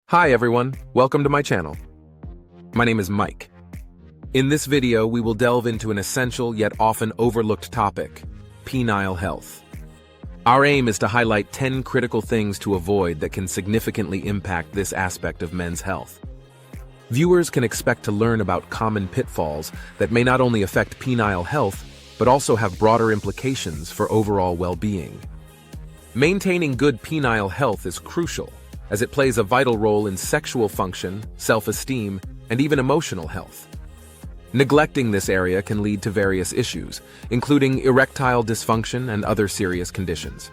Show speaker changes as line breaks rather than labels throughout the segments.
Hi everyone, welcome to my channel. My name is Mike. In this video, we will delve into an essential yet often overlooked topic, penile health. Our aim is to highlight 10 critical things to avoid that can significantly impact this aspect of men's health. Viewers can expect to learn about common pitfalls that may not only affect penile health, but also have broader implications for overall well-being. Maintaining good penile health is crucial, as it plays a vital role in sexual function, self-esteem, and even emotional health. Neglecting this area can lead to various issues, including erectile dysfunction and other serious conditions.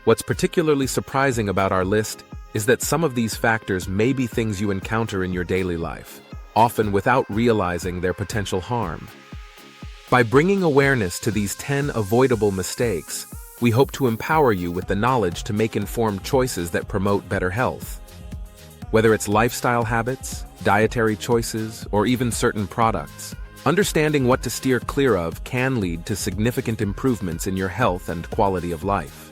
What's particularly surprising about our list is that some of these factors may be things you encounter in your daily life, often without realizing their potential harm. By bringing awareness to these 10 avoidable mistakes, we hope to empower you with the knowledge to make informed choices that promote better health. Whether it's lifestyle habits, dietary choices, or even certain products, understanding what to steer clear of can lead to significant improvements in your health and quality of life.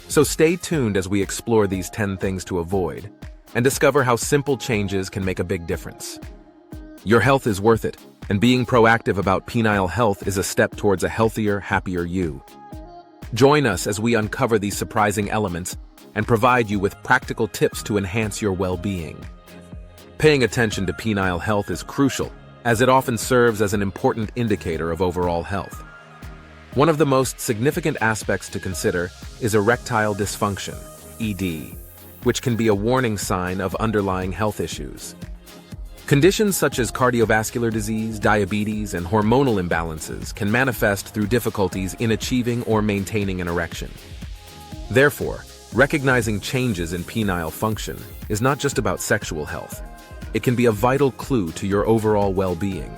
So stay tuned as we explore these 10 things to avoid and discover how simple changes can make a big difference. Your health is worth it, and being proactive about penile health is a step towards a healthier, happier you. Join us as we uncover these surprising elements and provide you with practical tips to enhance your well-being. Paying attention to penile health is crucial, as it often serves as an important indicator of overall health. One of the most significant aspects to consider is erectile dysfunction, ED, which can be a warning sign of underlying health issues. Conditions such as cardiovascular disease, diabetes, and hormonal imbalances can manifest through difficulties in achieving or maintaining an erection. Therefore, recognizing changes in penile function is not just about sexual health. It can be a vital clue to your overall well-being.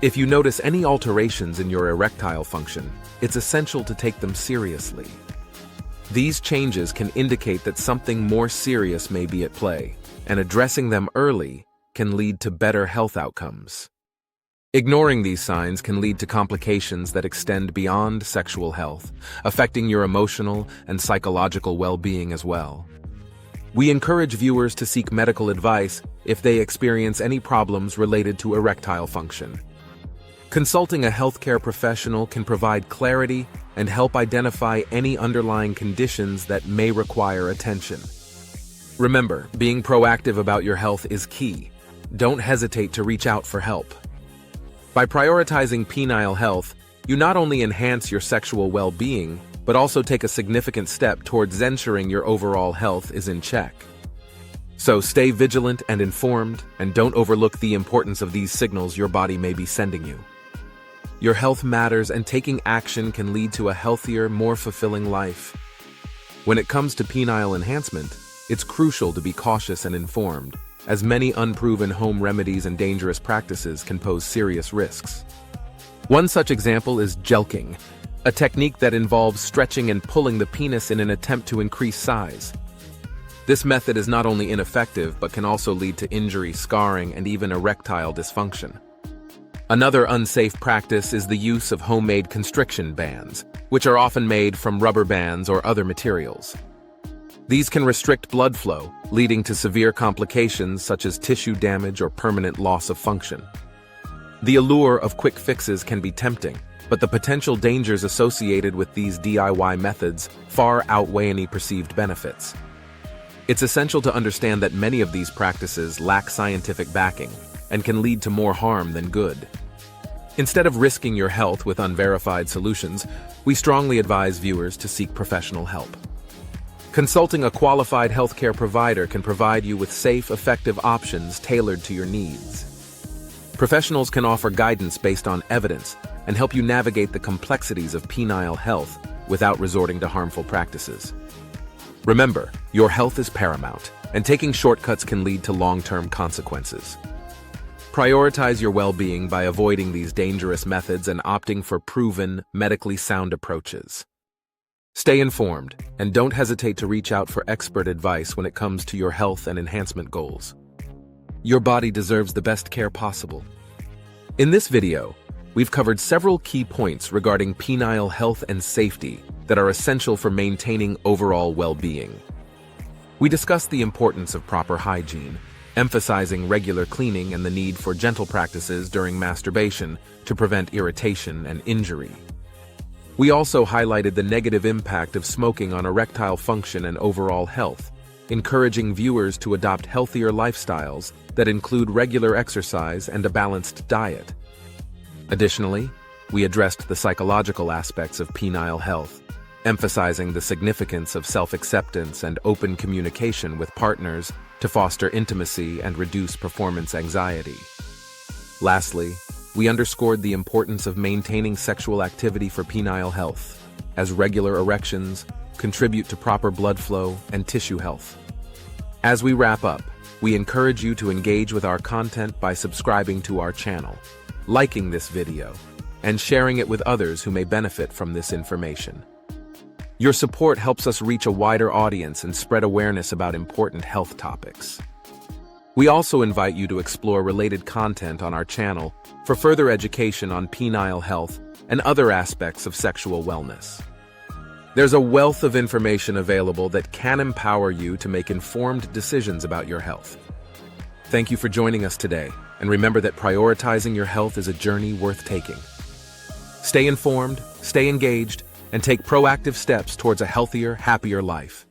If you notice any alterations in your erectile function, it's essential to take them seriously. These changes can indicate that something more serious may be at play, and addressing them early can lead to better health outcomes. Ignoring these signs can lead to complications that extend beyond sexual health, affecting your emotional and psychological well-being as well. We encourage viewers to seek medical advice if they experience any problems related to erectile function. Consulting a healthcare professional can provide clarity and help identify any underlying conditions that may require attention. Remember, being proactive about your health is key. Don't hesitate to reach out for help. By prioritizing penile health, you not only enhance your sexual well-being, but also take a significant step towards ensuring your overall health is in check. So stay vigilant and informed, and don't overlook the importance of these signals your body may be sending you. Your health matters, and taking action can lead to a healthier, more fulfilling life. When it comes to penile enhancement, it's crucial to be cautious and informed, as many unproven home remedies and dangerous practices can pose serious risks. One such example is jelqing, a technique that involves stretching and pulling the penis in an attempt to increase size. This method is not only ineffective, but can also lead to injury, scarring, and even erectile dysfunction. Another unsafe practice is the use of homemade constriction bands, which are often made from rubber bands or other materials. These can restrict blood flow, leading to severe complications such as tissue damage or permanent loss of function. The allure of quick fixes can be tempting, but the potential dangers associated with these DIY methods far outweigh any perceived benefits. It's essential to understand that many of these practices lack scientific backing and can lead to more harm than good. Instead of risking your health with unverified solutions, we strongly advise viewers to seek professional help. Consulting a qualified healthcare provider can provide you with safe, effective options tailored to your needs. Professionals can offer guidance based on evidence and help you navigate the complexities of penile health without resorting to harmful practices. Remember, your health is paramount, and taking shortcuts can lead to long-term consequences. Prioritize your well-being by avoiding these dangerous methods and opting for proven, medically sound approaches. Stay informed, and don't hesitate to reach out for expert advice when it comes to your health and enhancement goals. Your body deserves the best care possible. In this video, we've covered several key points regarding penile health and safety that are essential for maintaining overall well-being. We discussed the importance of proper hygiene, emphasizing regular cleaning and the need for gentle practices during masturbation to prevent irritation and injury. We also highlighted the negative impact of smoking on erectile function and overall health, encouraging viewers to adopt healthier lifestyles that include regular exercise and a balanced diet. Additionally, we addressed the psychological aspects of penile health, emphasizing the significance of self-acceptance and open communication with partners to foster intimacy and reduce performance anxiety. Lastly, we underscored the importance of maintaining sexual activity for penile health, as regular erections contribute to proper blood flow and tissue health. As we wrap up, we encourage you to engage with our content by subscribing to our channel, liking this video, and sharing it with others who may benefit from this information. Your support helps us reach a wider audience and spread awareness about important health topics. We also invite you to explore related content on our channel for further education on penile health and other aspects of sexual wellness. There's a wealth of information available that can empower you to make informed decisions about your health. Thank you for joining us today, and remember that prioritizing your health is a journey worth taking. Stay informed, stay engaged, and take proactive steps towards a healthier, happier life.